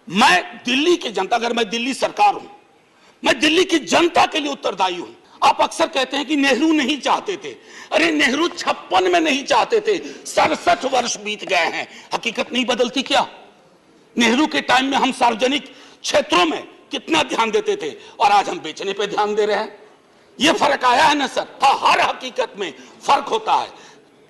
मैं दिल्ली की जनता, अगर मैं दिल्ली सरकार हूं, मैं दिल्ली की जनता के लिए उत्तरदायी हूं। आप अक्सर कहते हैं कि नेहरू नहीं चाहते थे। अरे नेहरू 56 में नहीं चाहते थे, 67 वर्ष बीत गए हैं, हकीकत नहीं बदलती क्या? नेहरू के टाइम में हम सार्वजनिक क्षेत्रों में कितना ध्यान देते थे और आज हम बेचने पे ध्यान दे रहे हैं। यह फर्क आया है ना सर? हाँ, हर हकीकत में फर्क होता है।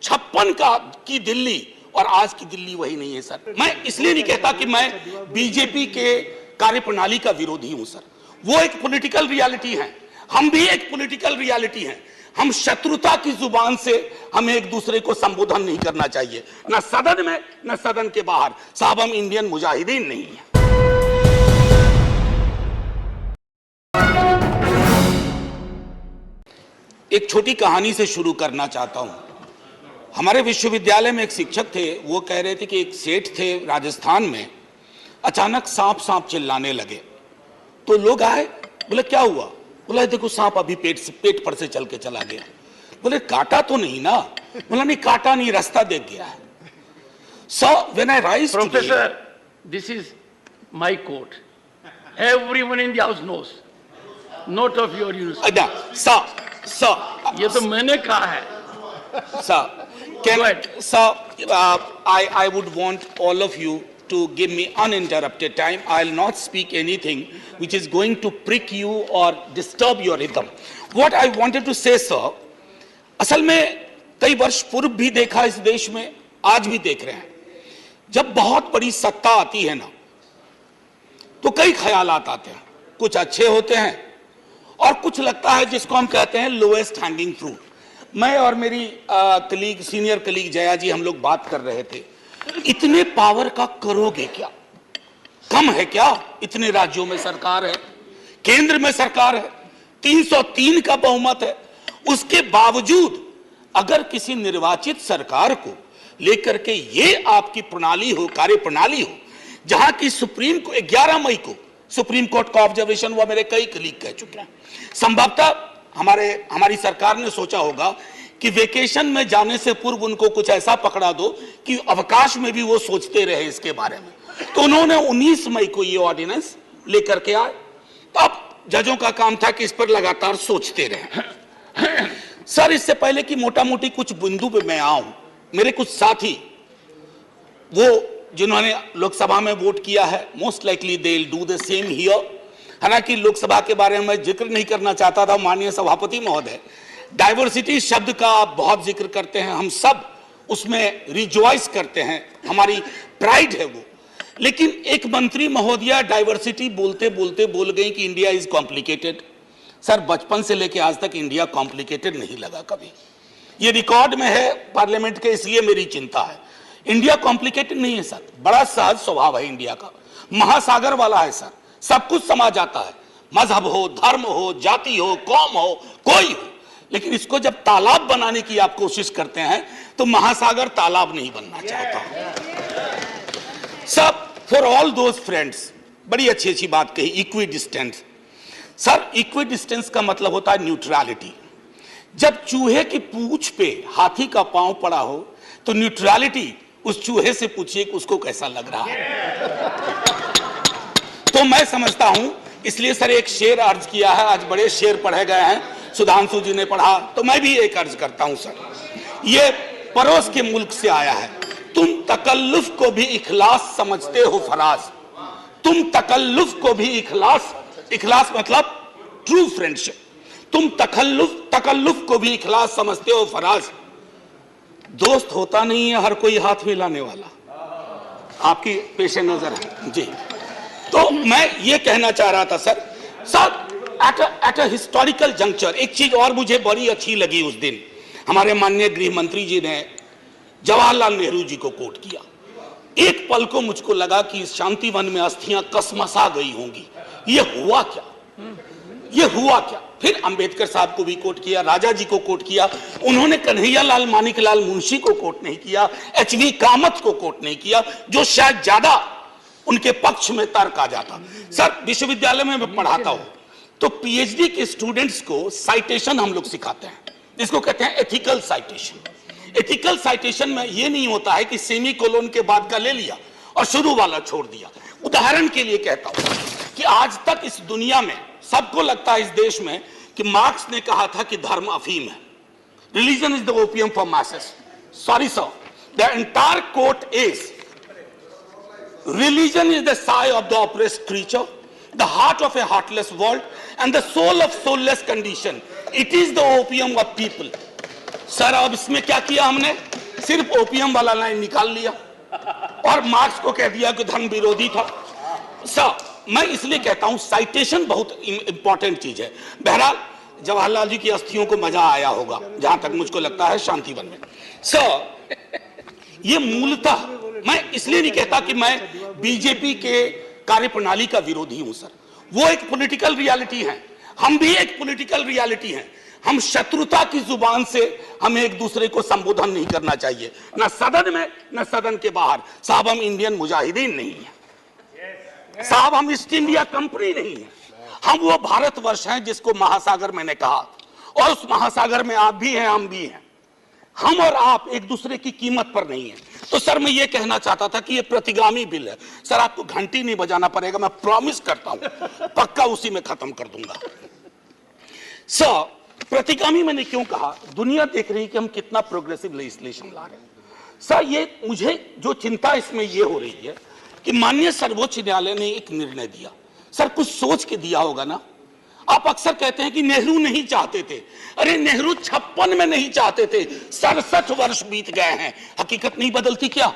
56 की दिल्ली और आज की दिल्ली वही नहीं है सर। मैं इसलिए नहीं कहता कि मैं बीजेपी के कार्यप्रणाली का विरोधी हूं सर, वो एक पॉलिटिकल रियलिटी है, हम भी एक पॉलिटिकल रियलिटी हैं। हम शत्रुता की जुबान से हमें एक दूसरे को संबोधन नहीं करना चाहिए, न सदन में न सदन के बाहर। साहब, हम इंडियन मुजाहिदीन नहीं है। एक छोटी कहानी से शुरू करना चाहता हूं। हमारे विश्वविद्यालय में एक शिक्षक थे, वो कह रहे थे कि एक सेठ थे राजस्थान में, अचानक सांप सांप चिल्लाने लगे। तो लोग आए, बोले क्या हुआ? बोला देखो सांप अभी पेट पर से चल के चला गया। बोले काटा तो नहीं ना? बोला नहीं, काटा नहीं, रास्ता देख गया है। So when I rise Professor, today, this is my quote. Everyone in the house knows. Note of your university. sir, ये तो मैंने कहा है. sir, I would want all of you to give me uninterrupted time. I'll not speak anything which is going to prick you or disturb your rhythm. What I wanted to say, sir, असल में कई वर्ष पूर्व भी देखा इस देश में, आज भी देख रहे हैं। जब बहुत बड़ी सत्ता आती है ना, तो कई ख्यालात आते हैं, कुछ अच्छे होते हैं और कुछ लगता है जिसको हम कहते हैं लोएस्ट हैंगिंग फ्रूट। मैं और मेरी कलीग, सीनियर कलीग जया जी, हम लोग बात कर रहे थे, इतने पावर का करोगे क्या? कम है क्या? इतने राज्यों में सरकार है, केंद्र में सरकार है, 303 का बहुमत है। उसके बावजूद अगर किसी निर्वाचित सरकार को लेकर के ये आपकी प्रणाली हो, कार्य प्रणाली हो, जहां की सुप्रीम को 11 मई को सुप्रीम कोर्ट का ऑब्जर्वेशन हुआ, मेरे कई कलीग कह चुके हैं। संभवतः हमारी सरकार ने सोचा होगा कि वेकेशन में जाने से पूर्व उनको कुछ ऐसा पकड़ा दो कि अवकाश में भी वो सोचते रहे इसके बारे में। तो उन्होंने 19 मई को ये ऑर्डिनेंस लेकर के आए। तो अब जजों का काम था कि इस पर लगातार सोचते रहे। सर, इससे पहले कि मोटा मोटी कुछ बिंदु पे मैं आऊं, मेरे कुछ साथी वो जिन्होंने लोकसभा में वोट किया है, most likely they will do the same here. हालांकि लोकसभा के बारे में मैं जिक्र नहीं करना चाहता था, माननीय सभापति महोदय डाइवर्सिटी शब्द का आप बहुत जिक्र करते हैं, हम सब उसमें रिजॉइस करते हैं, हमारी प्राइड है वो। लेकिन एक मंत्री महोदया डाइवर्सिटी बोलते बोलते बोल गई कि इंडिया इज कॉम्प्लिकेटेड। सर, बचपन से लेकर आज तक इंडिया कॉम्प्लिकेटेड नहीं लगा कभी। ये रिकॉर्ड में है पार्लियामेंट के, इसलिए मेरी चिंता है। इंडिया कॉम्प्लिकेटेड नहीं है सर, बड़ा सहज स्वभाव है इंडिया का, महासागर वाला है सर, सब कुछ समा जाता है, मजहब हो, धर्म हो, जाति हो, कौम हो, कोई हो। लेकिन इसको जब तालाब बनाने की आप कोशिश करते हैं तो महासागर तालाब नहीं बनना चाहता। सब फॉर ऑल दोज फ्रेंड्स, बड़ी अच्छी अच्छी बात कही, equi distance. Sir, equi distance का मतलब होता है न्यूट्रलिटी। जब चूहे की पूंछ पे हाथी का पांव पड़ा हो तो न्यूट्रलिटी उस चूहे से पूछिए कि उसको कैसा लग रहा है। तो मैं समझता हूं, इसलिए सर एक शेर अर्ज किया है, आज बड़े शेर पढ़े गए हैं, सुधांशु जी ने पढ़ा, तो मैं भी एक अर्ज करता हूं सर। ये पड़ोस के मुल्क से आया है। तुम तकल्लुफ को भी इखलास समझते हो फराज, तुम तकल्लुफ को भी इखलास मतलब ट्रू फ्रेंडशिप, तुम तकल्लुफ को भी इखलास समझते हो फराज। दोस्त होता नहीं है हर कोई हाथ मिलाने वाला, आपकी पेशे नजर है जी। तो मैं ये कहना चाह रहा था sir, at a historical juncture एक चीज और मुझे बड़ी अच्छी लगी उस दिन, हमारे माननीय गृह मंत्री जी ने जवाहरलाल नेहरू जी को कोट किया। एक पल को मुझको लगा कि इस शांतिवन में अस्थियां कसमसा गई होंगी। ये हुआ क्या? ये हुआ क्या? फिर अंबेडकर साहब को भी कोट किया, राजा जी को कोट किया, उन्होंने कन्हैयालाल मानिकलाल मुंशी को कोट नहीं किया, एचवी कामत को कोट नहीं किया, जो शायद ज्यादा उनके पक्ष में तर्क आ जाता। सर, विश्वविद्यालय में मैं पढ़ाता हूं तो पीएचडी के स्टूडेंट्स को साइटेशन हम लोग सिखाते हैं, जिसको कहते हैं एथिकल साइटेशन। एथिकल साइटेशन में यह नहीं होता है कि सेमी कोलोन के बाद का ले लिया और शुरू वाला छोड़ दिया, उदाहरण के लिए कहता हूं कि आज तक इस दुनिया में सबको लगता है इस देश में कि मार्क्स ने कहा था कि धर्म अफीम है, religion is the opium for masses. Sorry sir, the entire quote is religion is the sigh of the oppressed creature, the heart of a heartless world, and the soul of soulless condition. It is the opium of people. Sir अब इसमें क्या किया हमने? सिर्फ opium वाला line निकाल लिया और मार्क्स को कह दिया कि धर्म विरोधी था। सर मैं इसलिए कहता हूं साइटेशन बहुत इंपॉर्टेंट चीज है। बहरहाल जवाहरलाल जी की अस्थियों को मजा आया होगा, जहां तक मुझको लगता है शांतिवन में। सर ये मूलतः मैं इसलिए नहीं कहता कि मैं बीजेपी के कार्यप्रणाली का विरोधी हूं सर, वो एक पॉलिटिकल रियलिटी है, हम भी एक पॉलिटिकल रियलिटी हैं। हम शत्रुता की जुबान से हमें एक दूसरे को संबोधन नहीं करना चाहिए, न सदन में न सदन के बाहर। साहब हम इंडियन मुजाहिदीन नहीं है साहब, हम ईस्ट इंडिया कंपनी नहीं है, हम वो भारतवर्ष हैं जिसको महासागर मैंने कहा, और उस महासागर में आप भी हैं हम भी हैं। हम और आप एक दूसरे की कीमत पर नहीं है। तो सर मैं ये कहना चाहता था कि ये प्रतिगामी बिल है सर, आपको घंटी नहीं बजाना पड़ेगा, मैं प्रॉमिस करता हूं, पक्का उसी में खत्म कर दूंगा। सर प्रतिगामी मैंने क्यों कहा? दुनिया देख रही है कि हम कितना प्रोग्रेसिव लेजिस्लेशन ला रहे हैं। सर ये मुझे जो चिंता इसमें ये हो रही है कि माननीय सर्वोच्च न्यायालय ने एक निर्णय दिया, सर कुछ सोच के दिया होगा ना। आप अक्सर कहते हैं कि नेहरू नहीं चाहते थे, अरे नेहरू 56 में नहीं चाहते थे, 67 वर्ष बीत गए हैं, हकीकत नहीं बदलती क्या?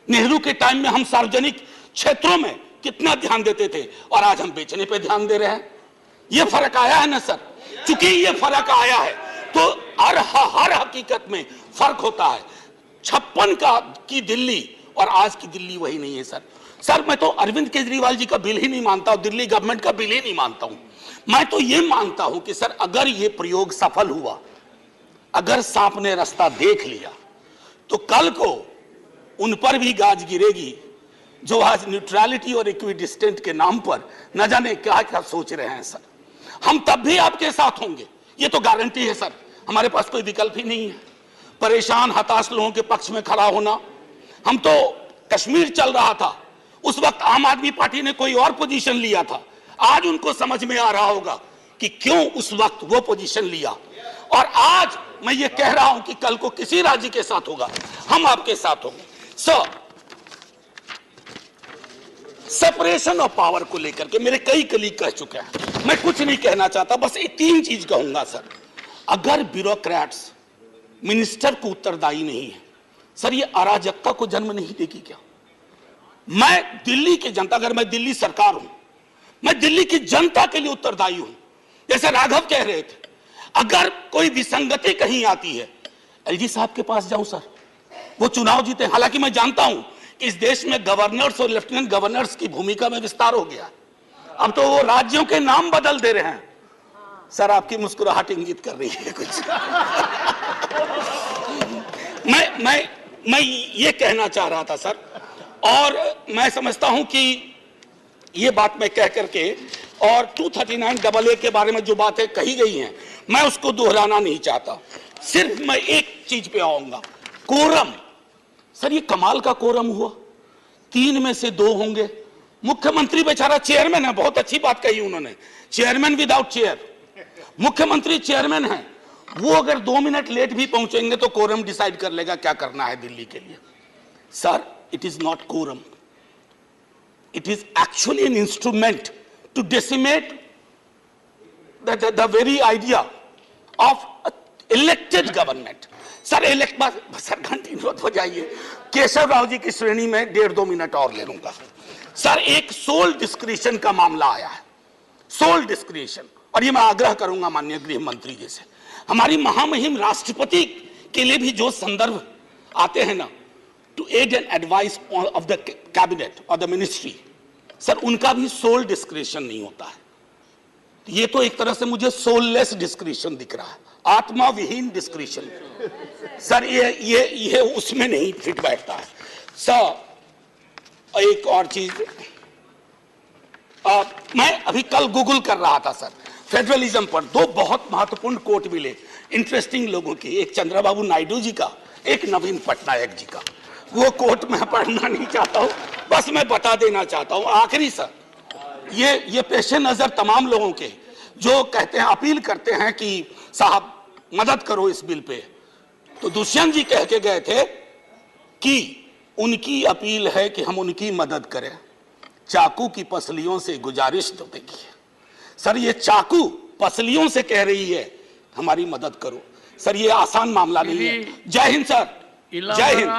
नेहरू के टाइम में हम सार्वजनिक क्षेत्रों में कितना ध्यान देते थे और आज हम बेचने पे ध्यान दे रहे हैं। ये फर्क आया है ना सर, चूंकि ये फर्क आया है तो हर हकीकत में फर्क होता है। 56 की दिल्ली और आज की दिल्ली वही नहीं है सर। सर मैं तो अरविंद केजरीवाल जी का बिल ही नहीं मानता हूं, दिल्ली गवर्नमेंट का बिल ही नहीं मानता हूं। मैं तो ये मानता हूं कि सर अगर ये प्रयोग सफल हुआ, अगर सांप ने रास्ता देख लिया, तो कल को उन पर भी गाज गिरेगी जो आज न्यूट्रलिटी और इक्विडिस्टेंट के नाम पर न जाने क्या क्या सोच रहे हैं सर। हम तब भी आपके साथ होंगे, ये तो गारंटी है सर, हमारे पास कोई विकल्प ही नहीं है। परेशान हताश लोगों के पक्ष में खड़ा होना। हम तो कश्मीर चल रहा था, उस वक्त आम आदमी पार्टी ने कोई और पोजीशन लिया था, आज उनको समझ में आ रहा होगा कि क्यों उस वक्त वो पोजीशन लिया। और आज मैं ये कह रहा हूं कि कल को किसी राज्य के साथ होगा, हम आपके साथ होंगे। सेपरेशन ऑफ पावर को लेकर के मेरे कई कलीग कह चुके हैं, मैं कुछ नहीं कहना चाहता, बस ये 3 चीज कहूंगा सर। अगर ब्यूरोक्रेट्स मिनिस्टर को उत्तरदायी नहीं है सर, ये अराजकता को जन्म नहीं देगी क्या? मैं दिल्ली की जनता, अगर मैं दिल्ली सरकार हूं, मैं दिल्ली की जनता के लिए उत्तरदायी हूं। जैसे राघव कह रहे थे, अगर कोई विसंगति कहीं आती है, एलजी साहब के पास जाऊं सर, वो चुनाव जीते। हालांकि मैं जानता हूं कि इस देश में गवर्नर्स और लेफ्टिनेंट गवर्नर्स की भूमिका में विस्तार हो गया, अब तो वो राज्यों के नाम बदल दे रहे हैं। सर आपकी मुस्कुराहट इंगित कर रही है कुछ। मैं ये कहना चाह रहा था सर, और मैं समझता हूं कि ये बात मैं कह करके, और 239AA के बारे में जो बातें कही गई हैं मैं उसको दोहराना नहीं चाहता, सिर्फ मैं एक चीज पे आऊंगा, कोरम। सर ये कमाल का कोरम हुआ, 3 में से 2 होंगे। मुख्यमंत्री बेचारा चेयरमैन है, बहुत अच्छी बात कही उन्होंने, चेयरमैन विदाउट चेयर। मुख्यमंत्री चेयरमैन है, वो अगर 2 मिनट लेट भी पहुंचेंगे तो कोरम डिसाइड कर लेगा क्या करना है दिल्ली के लिए। Sir it is not quorum, it is actually an instrument to decimate the very idea of elected government. Sir sir घंटी मत हो जाइए, केशव राव जी की श्रेणी में 1.5-2 मिनट और ले लूंगा। सर एक सोल डिस्क्रिशन का मामला आया है, सोल डिस्क्रिशन, और ये मैं आग्रह करूंगा माननीय गृह मंत्री जी से, हमारी महामहिम राष्ट्रपति के लिए भी जो संदर्भ आते हैं ना, to aid and advice of the cabinet or the ministry, sir उनका भी सोल डिस्क्रिशन नहीं होता है। ये तो एक तरह से मुझे सोललेस डिस्क्रिशन दिख रहा है, आत्मा विहीन डिस्क्रिशन। सर ये उसमें नहीं फिट बैठता है। सर एक और चीज, मैं अभी कल गूगल कर रहा था सर, फेडरलिज्म पर 2 बहुत महत्वपूर्ण कोट मिले इंटरेस्टिंग लोगों की, एक चंद्रबाबू नायडू जी का, एक नवीन पटनायक जी का। वो कोट मैं पढ़ना नहीं चाहता हूं, बस मैं बता देना चाहता हूं आखिरी सर, ये पेश नजर तमाम लोगों के जो कहते हैं, अपील करते हैं कि साहब मदद करो इस बिल पे, तो दुष्यंत जी कह के गए थे कि उनकी अपील है कि हम उनकी मदद करें। चाकू की पसलियों से गुजारिश तो देखिए सर, ये चाकू पसलियों से कह रही है हमारी मदद करो। सर ये आसान मामला नहीं है। जय हिंद सर, जय हिंद।